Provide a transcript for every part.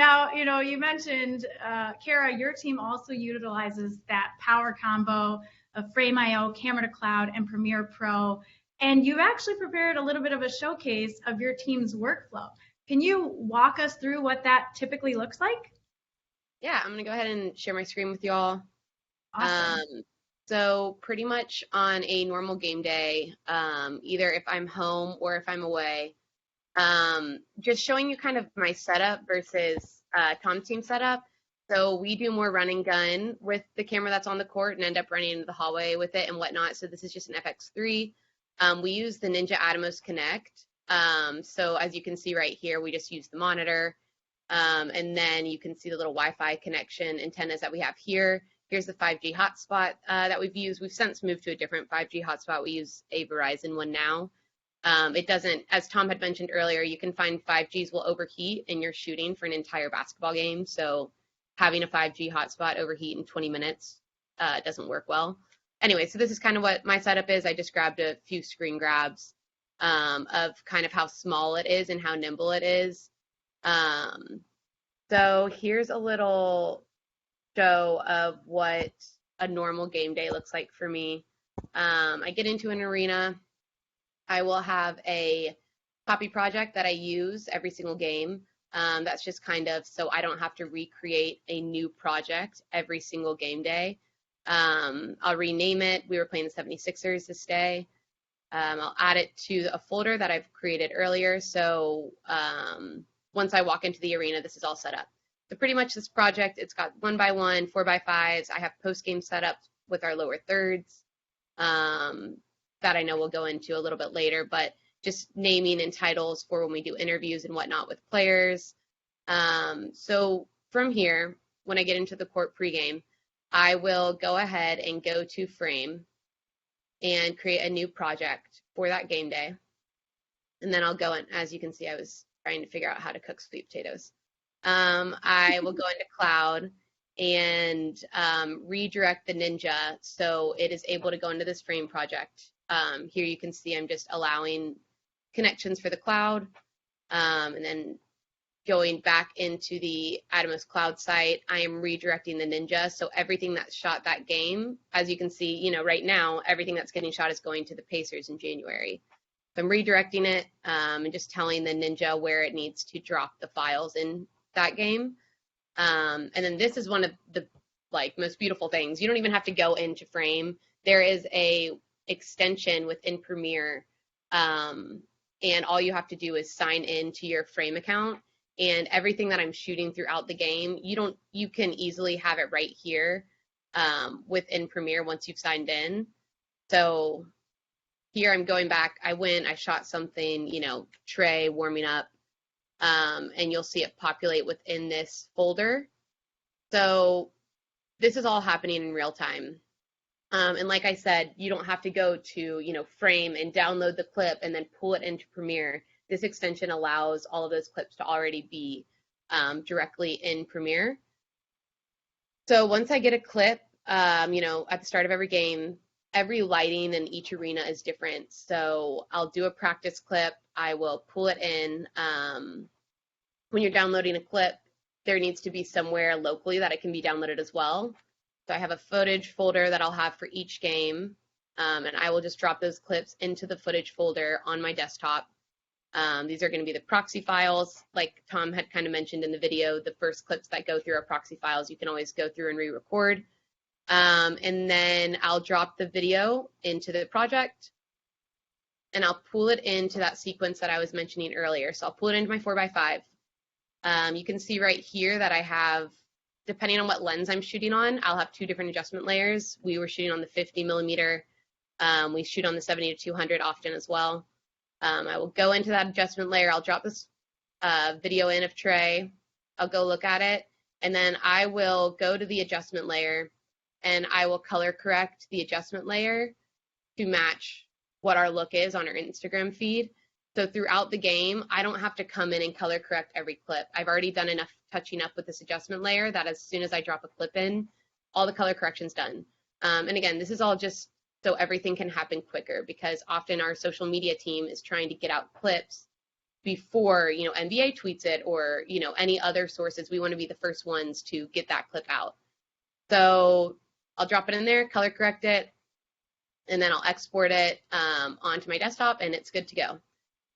Now, you mentioned, Kara, your team also utilizes that power combo of Frame.io, Camera to Cloud, and Premiere Pro. And you've actually prepared a little bit of a showcase of your team's workflow. Can you walk us through what that typically looks like? Yeah, I'm gonna go ahead and share my screen with y'all. Awesome. So pretty much on a normal game day, either if I'm home or if I'm away, just showing you kind of my setup versus Tom's team setup. So we do more run and gun with the camera that's on the court and end up running into the hallway with it and whatnot. So this is just an FX3. We use the Ninja Atomos Connect. So as you can see right here, we just use the monitor. And then you can see the little Wi-Fi connection antennas that we have here. Here's the 5G hotspot that we've used. We've since moved to a different 5G hotspot. We use a Verizon one now. It doesn't, as Tom had mentioned earlier, you can find 5Gs will overheat and you're shooting for an entire basketball game. So having a 5G hotspot overheat in 20 minutes doesn't work well. Anyway, so this is kind of what my setup is. I just grabbed a few screen grabs of kind of how small it is and how nimble it is. So here's a little show of what a normal game day looks like for me. I get into an arena. I will have a copy project that I use every single game. That's just kind of so I don't have to recreate a new project every single game day. I'll rename it. We were playing the 76ers this day. I'll add it to a folder that I've created earlier. So once I walk into the arena, this is all set up. So pretty much this project, it's got 1x1, 4x5s. I have post-game setup with our lower thirds that I know we'll go into a little bit later, but just naming and titles for when we do interviews and whatnot with players. So from here, when I get into the court pregame, I will go ahead and go to Frame and create a new project for that game day. And then I'll go in, as you can see, I was trying to figure out how to cook sweet potatoes. I will go into Cloud and redirect the Ninja so it is able to go into this Frame project. Here you can see I'm just allowing connections for the cloud and then going back into the Atomos Cloud site, I am redirecting the Ninja. So everything that's shot that game, as you can see, right now, everything that's getting shot is going to the Pacers in January. So I'm redirecting it and just telling the Ninja where it needs to drop the files in that game. And then this is one of the most beautiful things. You don't even have to go into Frame. There is a extension within Premiere, and all you have to do is sign in to your Frame account. And everything that I'm shooting throughout the game, you can easily have it right here within Premiere once you've signed in. So here I'm going back, I shot something, Trey warming up, and you'll see it populate within this folder. So this is all happening in real time. And like I said, you don't have to go to, Frame and download the clip and then pull it into Premiere. This extension allows all of those clips to already be directly in Premiere. So once I get a clip, at the start of every game, every lighting in each arena is different. So I'll do a practice clip. I will pull it in. When you're downloading a clip, there needs to be somewhere locally that it can be downloaded as well. So I have a footage folder that I'll have for each game, and I will just drop those clips into the footage folder on my desktop. These are going to be the proxy files, like Tom had kind of mentioned in the video. The first clips that go through are proxy files. You can always go through and re-record. And then I'll drop the video into the project, and I'll pull it into that sequence that I was mentioning earlier. So I'll pull it into my 4x5. You can see right here that I have, depending on what lens I'm shooting on, I'll have two different adjustment layers. We were shooting on the 50 millimeter. We shoot on the 70 to 200 often as well. I will go into that adjustment layer. I'll drop this video in of Trey. I'll go look at it. And then I will go to the adjustment layer and I will color correct the adjustment layer to match what our look is on our Instagram feed. So throughout the game, I don't have to come in and color correct every clip. I've already done enough touching up with this adjustment layer that as soon as I drop a clip in, all the color correction's done. And again, this is all just so everything can happen quicker, because often our social media team is trying to get out clips before, you know, NBA tweets it or, you know, any other sources. We want to be the first ones to get that clip out. So I'll drop it in there, color correct it, and then I'll export it onto my desktop, and it's good to go.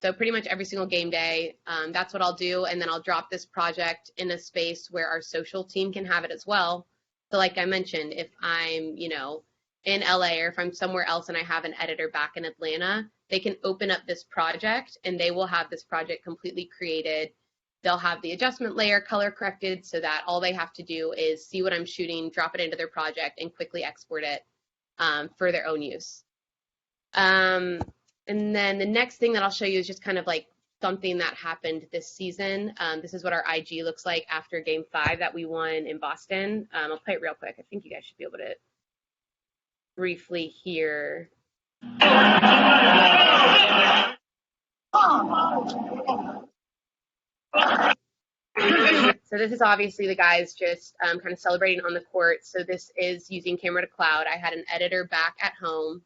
So pretty much every single game day, that's what I'll do, and then I'll drop this project in a space where our social team can have it as well. So like I mentioned, if I'm, you know, in LA or if I'm somewhere else and I have an editor back in Atlanta, they can open up this project and they will have this project completely created. They'll have the adjustment layer color corrected so that all they have to do is see what I'm shooting, drop it into their project, and quickly export it for their own use. And then the next thing that I'll show you is just kind of like something that happened this season. This is what our IG looks like after Game 5 that we won in Boston. I'll play it real quick. I think you guys should be able to briefly hear. So this is obviously the guys just kind of celebrating on the court. So this is using camera to cloud. I had an editor back at home.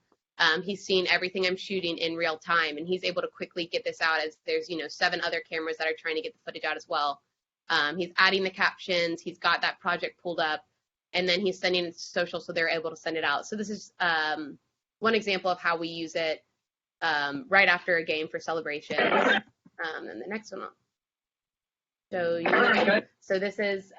He's seen everything I'm shooting in real time, and he's able to quickly get this out as there's, you know, 7 other cameras that are trying to get the footage out as well. He's adding the captions. He's got that project pulled up, and then he's sending it to social so they're able to send it out. So this is one example of how we use it right after a game for celebration. And the next one I'll show you. So this is,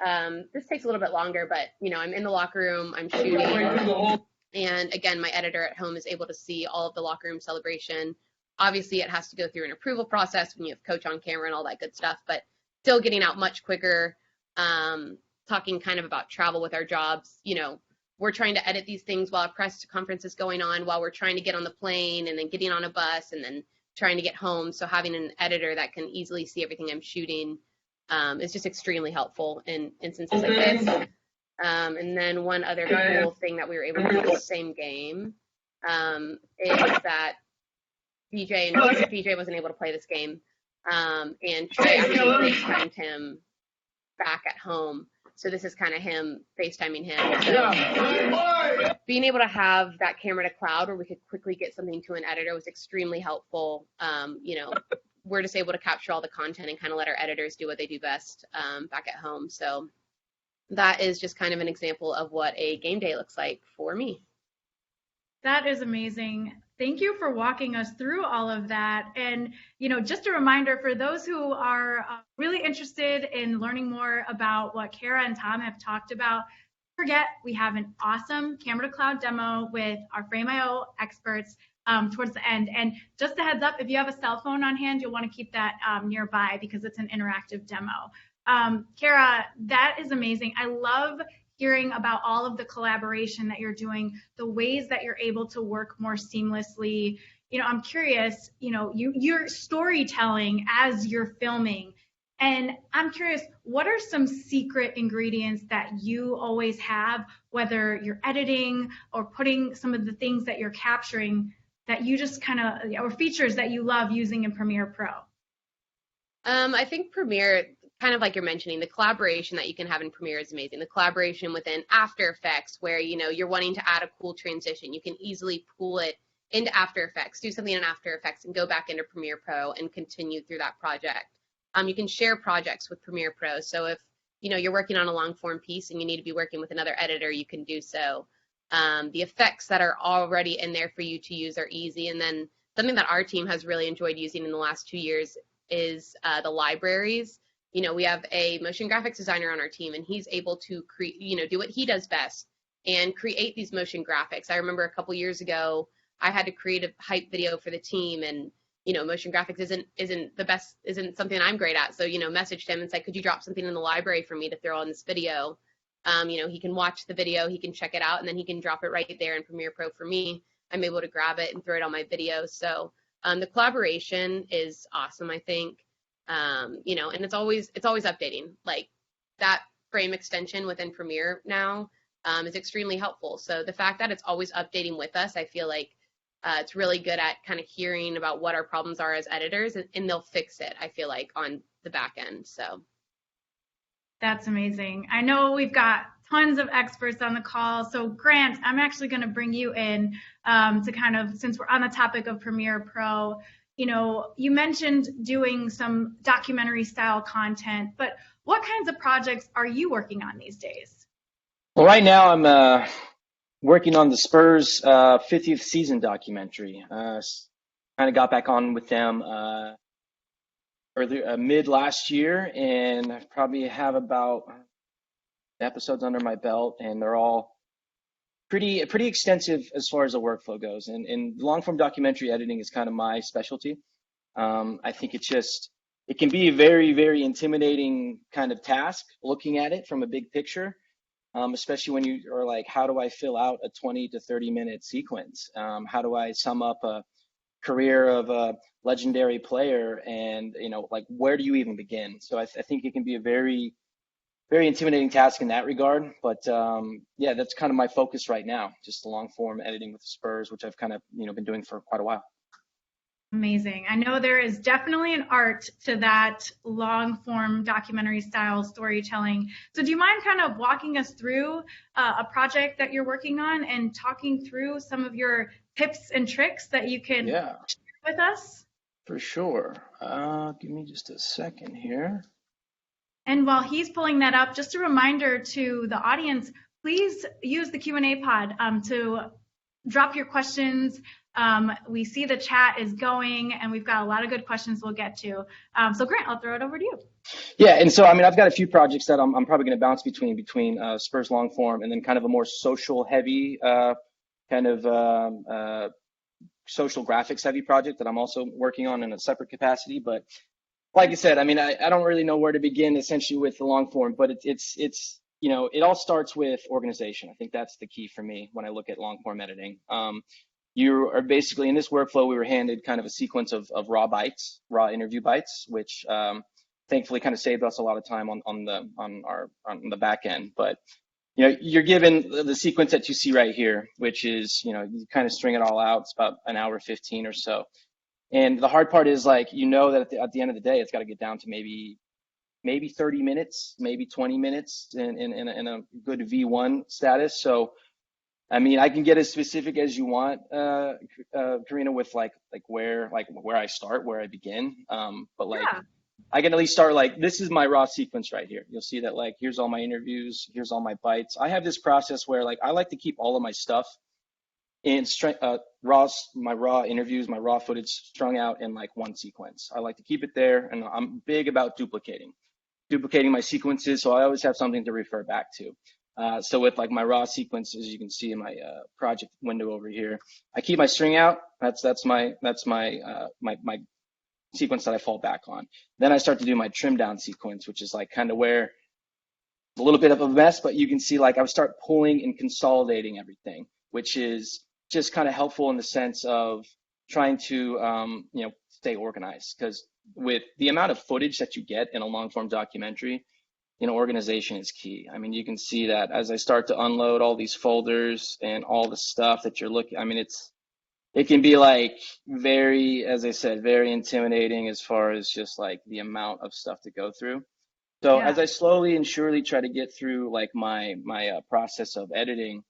this takes a little bit longer, but, you know, I'm in the locker room, I'm shooting. And again, my editor at home is able to see all of the locker room celebration. Obviously, it has to go through an approval process when you have coach on camera and all that good stuff, but still getting out much quicker. Talking kind of about travel with our jobs. You know, we're trying to edit these things while a press conference is going on, while we're trying to get on the plane and then getting on a bus and then trying to get home. So having an editor that can easily see everything I'm shooting is just extremely helpful in instances like this. And then one other cool thing that we were able to do the same game is that DJ wasn't able to play this game, and Trey actually FaceTimed him back at home. So this is kind of him FaceTiming him. So being able to have that camera to cloud where we could quickly get something to an editor was extremely helpful. You know, we're just able to capture all the content and kind of let our editors do what they do best back at home. So that is just kind of an example of what a game day looks like for me. That is amazing. Thank you for walking us through all of that. And, you know, just a reminder for those who are really interested in learning more about what Kara and Tom have talked about, don't forget we have an awesome camera to cloud demo with our Frame.io experts towards the end. And just a heads up, if you have a cell phone on hand, you'll want to keep that nearby because it's an interactive demo. Kara, that is amazing. I love hearing about all of the collaboration that you're doing, the ways that you're able to work more seamlessly. You know, I'm curious, you know, you're storytelling as you're filming. And I'm curious, what are some secret ingredients that you always have, whether you're editing or putting some of the things that you're capturing that you just kind of, or features that you love using in Premiere Pro? I think Premiere, kind of like you're mentioning, the collaboration that you can have in Premiere is amazing. The collaboration within After Effects, where, you know, you're wanting to add a cool transition, you can easily pull it into After Effects, do something in After Effects, and go back into Premiere Pro and continue through that project. You can share projects with Premiere Pro. So if, you know, you're working on a long form piece and you need to be working with another editor, you can do so. The effects that are already in there for you to use are easy. And then something that our team has really enjoyed using in the last 2 years is the libraries. You know, we have a motion graphics designer on our team, and he's able to create, you know, do what he does best and create these motion graphics. I remember a couple years ago, I had to create a hype video for the team, and, you know, motion graphics isn't something I'm great at. So, you know, messaged him and said, could you drop something in the library for me to throw on this video? You know, he can watch the video, he can check it out, and then he can drop it right there in Premiere Pro for me. I'm able to grab it and throw it on my video. So the collaboration is awesome, I think. You know, and it's always updating. Like that frame extension within Premiere now is extremely helpful. So the fact that it's always updating with us, I feel like it's really good at kind of hearing about what our problems are as editors, and they'll fix it, I feel like, on the back end. So that's amazing. I know we've got tons of experts on the call. So Grant, I'm actually going to bring you in to kind of, since we're on the topic of Premiere Pro, you mentioned doing some documentary style content, but what kinds of projects are you working on these days? Well, right now I'm working on the Spurs 50th season documentary. Kind of got back on with them mid last year, and I probably have about episodes under my belt, and they're all pretty extensive as far as the workflow goes. And long form documentary editing is kind of my specialty. I think it can be a very intimidating kind of task looking at it from a big picture. Especially when you are like, how do I fill out a 20 to 30 minute sequence? How do I sum up a career of a legendary player? And, like, where do you even begin? So I think it can be a very intimidating task in that regard. But yeah, that's kind of my focus right now, just the long form editing with the Spurs, which I've kind of, been doing for quite a while. Amazing. I know there is definitely an art to that long form documentary style storytelling. So do you mind kind of walking us through a project that you're working on and talking through some of your tips and tricks that you can share with us? For sure. Give me just a second here. And while he's pulling that up, just a reminder to the audience, please use the Q&A pod to drop your questions. We see the chat is going, and we've got a lot of good questions we'll get to. So Grant, I'll throw it over to you. Yeah, and so I've got a few projects that I'm probably going to bounce between Spurs long form and then kind of a more social heavy social graphics heavy project that I'm also working on in a separate capacity. But like I said, I don't really know where to begin essentially with the long form, but it's it all starts with organization. I think that's the key for me when I look at long form editing. You are basically in this workflow, we were handed kind of a sequence of raw interview bites, which thankfully kind of saved us a lot of time on the back end. But you're given the sequence that you see right here, which is you kind of string it all out. It's about an hour 15 or so. And the hard part is that at the end of the day, it's got to get down to maybe 30 minutes, maybe 20 minutes in a good V1 status. So I can get as specific as you want, Karina, with like where I start, where I begin. But I can at least start this is my raw sequence right here. You'll see that here's all my interviews, here's all my bites. I have this process where I like to keep all of my stuff in my raw interviews, my raw footage strung out in one sequence. I like to keep it there, and I'm big about duplicating my sequences, so I always have something to refer back to. So with my raw sequence, as you can see in my project window over here, I keep my string out. That's my sequence that I fall back on. Then I start to do my trim down sequence, which is kind of where it's a little bit of a mess, but you can see I would start pulling and consolidating everything, which is just kind of helpful in the sense of trying to stay organized, because with the amount of footage that you get in a long form documentary, organization is key. You can see that as I start to unload all these folders and all the stuff that you're looking, it can be very, as I said, very intimidating as far as just the amount of stuff to go through. So as I slowly and surely try to get through my process of editing,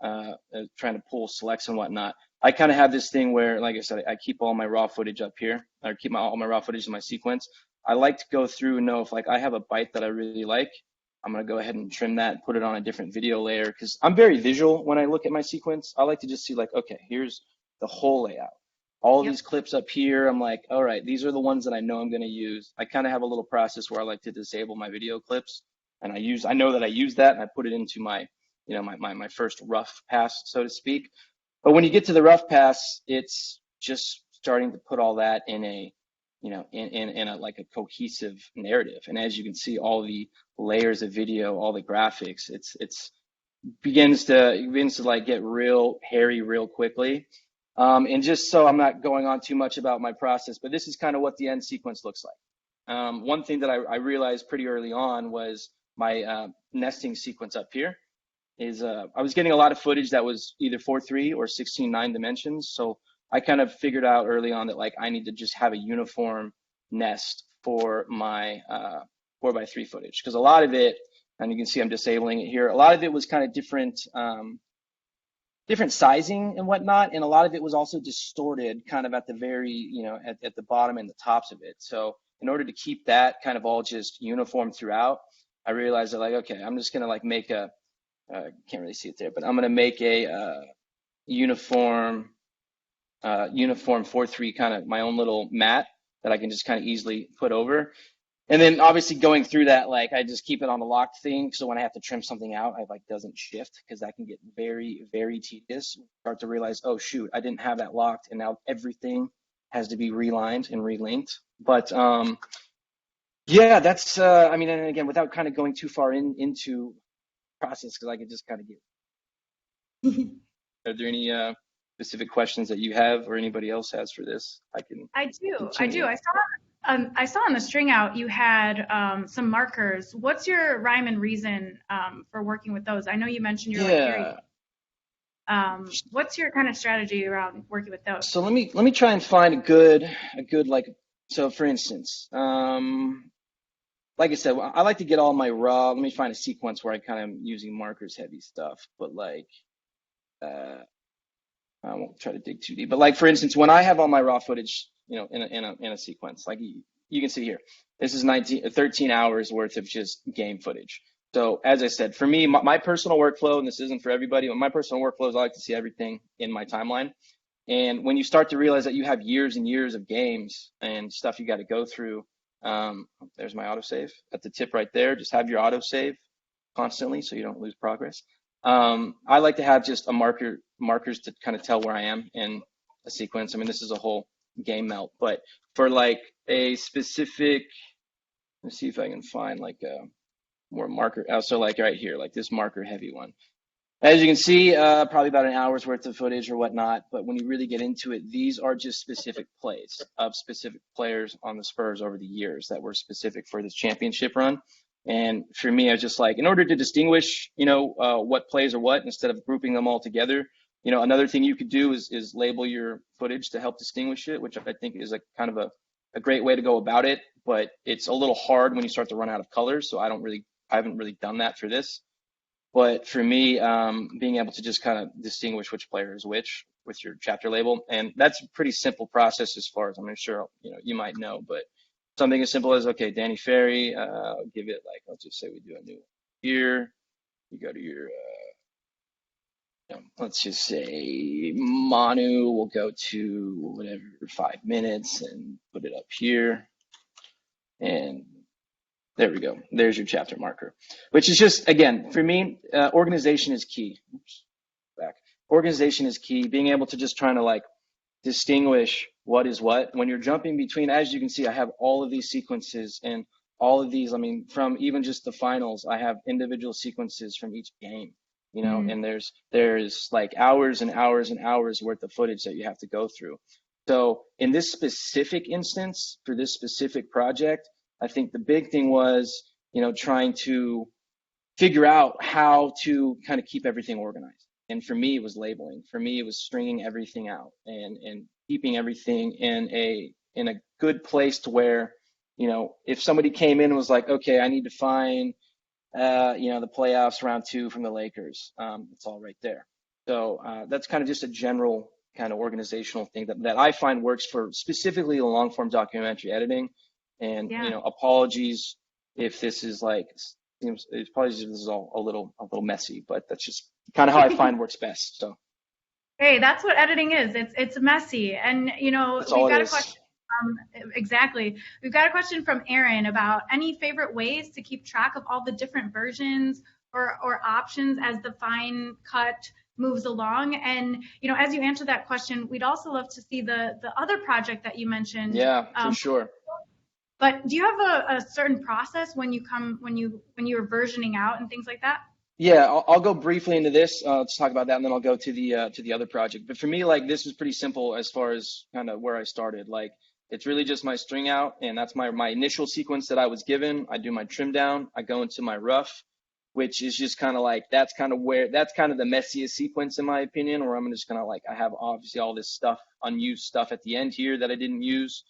trying to pull selects and whatnot, I kind of have this thing where, like I said, I keep all my raw footage up here. I keep all my raw footage in my sequence. I like to go through and know if I have a bite that I really like, I'm going to go ahead and trim that and put it on a different video layer, because I'm very visual when I look at my sequence. I like to just see okay, here's the whole layout. All these clips up here, I'm all right, these are the ones that I know I'm going to use. I kind of have a little process where I like to disable my video clips, and I know that I use that, and I put it into my, my first rough pass, so to speak. But when you get to the rough pass, it's just starting to put all that in a in a cohesive narrative. And as you can see, all the layers of video, all the graphics, it's begins to get real hairy real quickly. And just so I'm not going on too much about my process, but this is kind of what the end sequence looks like. One thing that I realized pretty early on was my nesting sequence up here is I was getting a lot of footage that was either 4:3 or 16:9 dimensions. So I kind of figured out early on that I need to just have a uniform nest for my 4:3 footage, because a lot of it, and you can see I'm disabling it here, a lot of it was kind of different different sizing and whatnot, and a lot of it was also distorted kind of at the very, at the bottom and the tops of it. So in order to keep that kind of all just uniform throughout, I realized that like, okay, I'm just gonna like make a, can't really see it there, but I'm gonna make a uniform 4-3 kind of my own little mat that I can just kind of easily put over. And then obviously going through that, like I just keep it on a locked thing. So when I have to trim something out, I like doesn't shift, because that can get very, very tedious. Start to realize, oh shoot, I didn't have that locked, and now everything has to be relined and relinked. But yeah, that's I mean, and again, without kind of going too far into process, because I could just kind of get. Are there any specific questions that you have or anybody else has for this? I do. Continue. I saw on the string out you had some markers. What's your rhyme and reason for working with those? I know you mentioned you're what's your kind of strategy around working with those? So let me try and find a good like, so for instance, like I said, I like to get all my raw. Let me find a sequence where I kind of am using markers heavy stuff, but like I won't try to dig too deep. But like for instance, when I have all my raw footage, in a sequence, like you can see here, this is 13 hours worth of just game footage. So as I said, for me, my personal workflow, and this isn't for everybody, but my personal workflow is I like to see everything in my timeline. And when you start to realize that you have years and years of games and stuff you got to go through, there's my autosave at the tip right there. Just have your autosave constantly so you don't lose progress. I like to have just a markers to kind of tell where I am in a sequence. I mean, this is a whole game melt, but for like a specific, let's see if I can find like a more marker. So like right here, like this marker heavy one. As you can see, probably about an hour's worth of footage or whatnot. But when you really get into it, these are just specific plays of specific players on the Spurs over the years that were specific for this championship run. And for me, I was just like, in order to distinguish, what plays are what, instead of grouping them all together, another thing you could do is label your footage to help distinguish it, which I think is a kind of a great way to go about it. But it's a little hard when you start to run out of colors. So I haven't really done that for this. But for me, being able to just kind of distinguish which player is which with your chapter label, and that's a pretty simple process as far as I'm sure you might know, but something as simple as, okay, Danny Ferry, give it like, let's just say we do a new one here. You go to your, let's just say Manu, we'll go to whatever, 5 minutes and put it up here. And there we go. There's your chapter marker, which is just, again, for me, organization is key. Oops, back. Organization is key. Being able to just trying to like distinguish what is what. When you're jumping between, as you can see, I have all of these sequences and all of these, I mean, from even just the finals, I have individual sequences from each game, and there's like hours and hours and hours worth of footage that you have to go through. So in this specific instance, for this specific project, I think the big thing was, trying to figure out how to kind of keep everything organized. And for me, it was labeling. For me, it was stringing everything out and keeping everything in a good place to where, if somebody came in and was like, okay, I need to find, the playoffs round 2 from the Lakers, it's all right there. So that's kind of just a general kind of organizational thing that I find works for specifically the long form documentary editing. And, apologies if this is like, apologies if this is all a little messy, but that's just kind of how I find works best. So. Hey, that's what editing is. It's messy. And, we've got a question. Exactly. We've got a question from Aaron about any favorite ways to keep track of all the different versions or options as the fine cut moves along. And, as you answer that question, we'd also love to see the other project that you mentioned. Yeah, for sure. But do you have a certain process when you're versioning out and things like that? Yeah, I'll go briefly into this. Let's talk about that, and then I'll go to the other project. But for me, like, this was pretty simple as far as kind of where I started. Like, it's really just my string out, and that's my initial sequence that I was given. I do my trim down. I go into my rough, which is just kind of like, that's kind of the messiest sequence in my opinion, where I'm just kind of like, I have obviously all this stuff, unused stuff at the end here that I didn't use.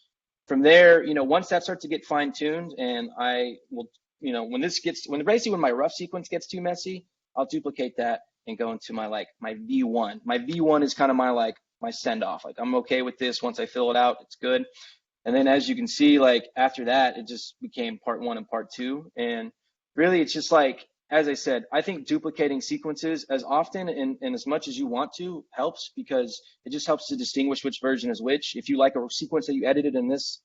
From there, once that starts to get fine tuned, and I will, when my rough sequence gets too messy, I'll duplicate that and go into my V1. My V1 is kind of my send off. Like I'm okay with this. Once I fill it out, it's good. And then as you can see, like after that, it just became part 1 and part 2. And really it's just like, as I said, I think duplicating sequences as often and as much as you want to helps, because it just helps to distinguish which version is which. If you like a sequence that you edited in this,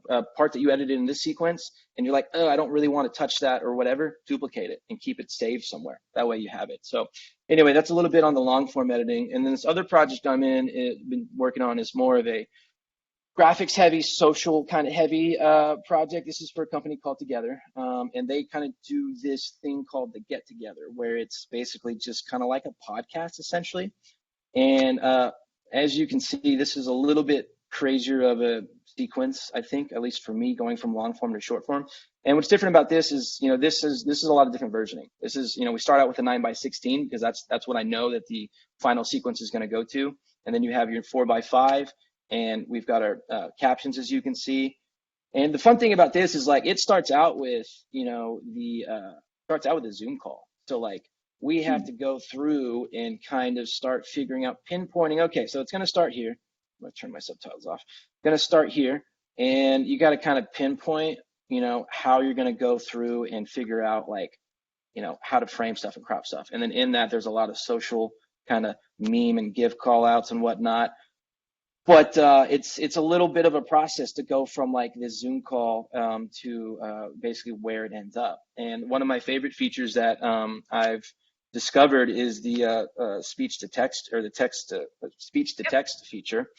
a part that you edited in this sequence, and you're like, oh, I don't really want to touch that or whatever, duplicate it and keep it saved somewhere. That way you have it. So anyway, that's a little bit on the long form editing. And then this other project I'm been working on is more of a graphics heavy, social kind of heavy project. This is for a company called Together, and they kind of do this thing called the Get Together, where it's basically just kind of like a podcast essentially. And as you can see, this is a little bit crazier of a sequence, I think, at least for me, going from long form to short form. And what's different about this is, this is a lot of different versioning. This is, we start out with a 9:16 because that's what I know that the final sequence is going to go to, and then you have your 4:5. And we've got our captions, as you can see. And the fun thing about this is like it starts out with, starts out with a Zoom call. So like we have to go through and kind of start figuring out, pinpointing. Okay, so it's going to start here. I'm going to turn my subtitles off. Going to start here, and you got to kind of pinpoint, how you're going to go through and figure out like, how to frame stuff and crop stuff. And then in that, there's a lot of social kind of meme and GIF call outs and whatnot. But it's a little bit of a process to go from like this Zoom call to basically where it ends up. And one of my favorite features that I've discovered is the speech to text, or the speech to text feature,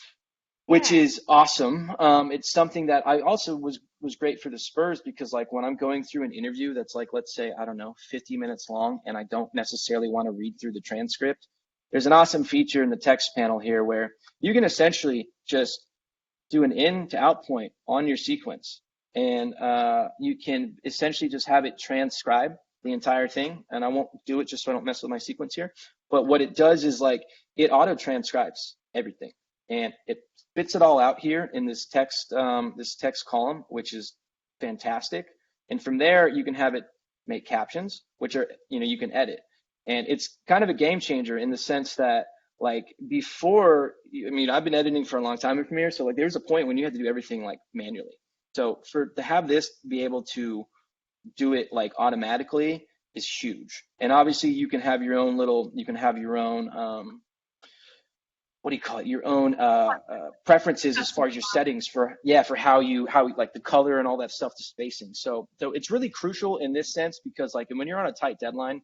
which is awesome. It's something that I also was great for the Spurs, because like when I'm going through an interview that's like, let's say, I don't know, 50 minutes long, and I don't necessarily want to read through the transcript, there's an awesome feature in the text panel here where you can essentially just do an in to out point on your sequence, and you can essentially just have it transcribe the entire thing. And I won't do it just so I don't mess with my sequence here. But what it does is like it auto transcribes everything, and it spits it all out here in this text column, which is fantastic. And from there, you can have it make captions, which are, you can edit. And it's kind of a game changer in the sense that, like, before, I've been editing for a long time in Premiere, so like there's a point when you had to do everything like manually. So to have this be able to do it like automatically is huge. And obviously you can have your own what do you call it? Your own preferences as far as your settings for how like the color and all that stuff, the spacing. So it's really crucial in this sense, because like when you're on a tight deadline,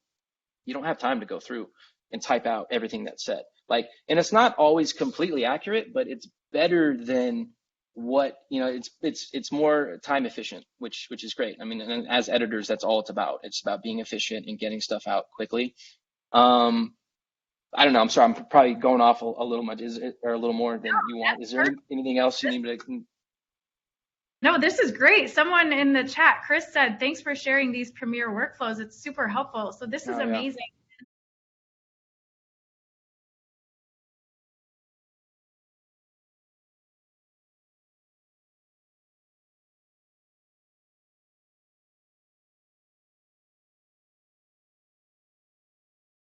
you don't have time to go through and type out everything that's said. Like, and it's not always completely accurate, but it's better than what, it's more time efficient, which is great. And as editors, that's all it's about. It's about being efficient and getting stuff out quickly. I don't know. I'm sorry. I'm probably going off a little much, or a little more than you want. Is there anything else you need me to? No, this is great. Someone in the chat, Chris, said, thanks for sharing these Premiere workflows. It's super helpful. So this is amazing.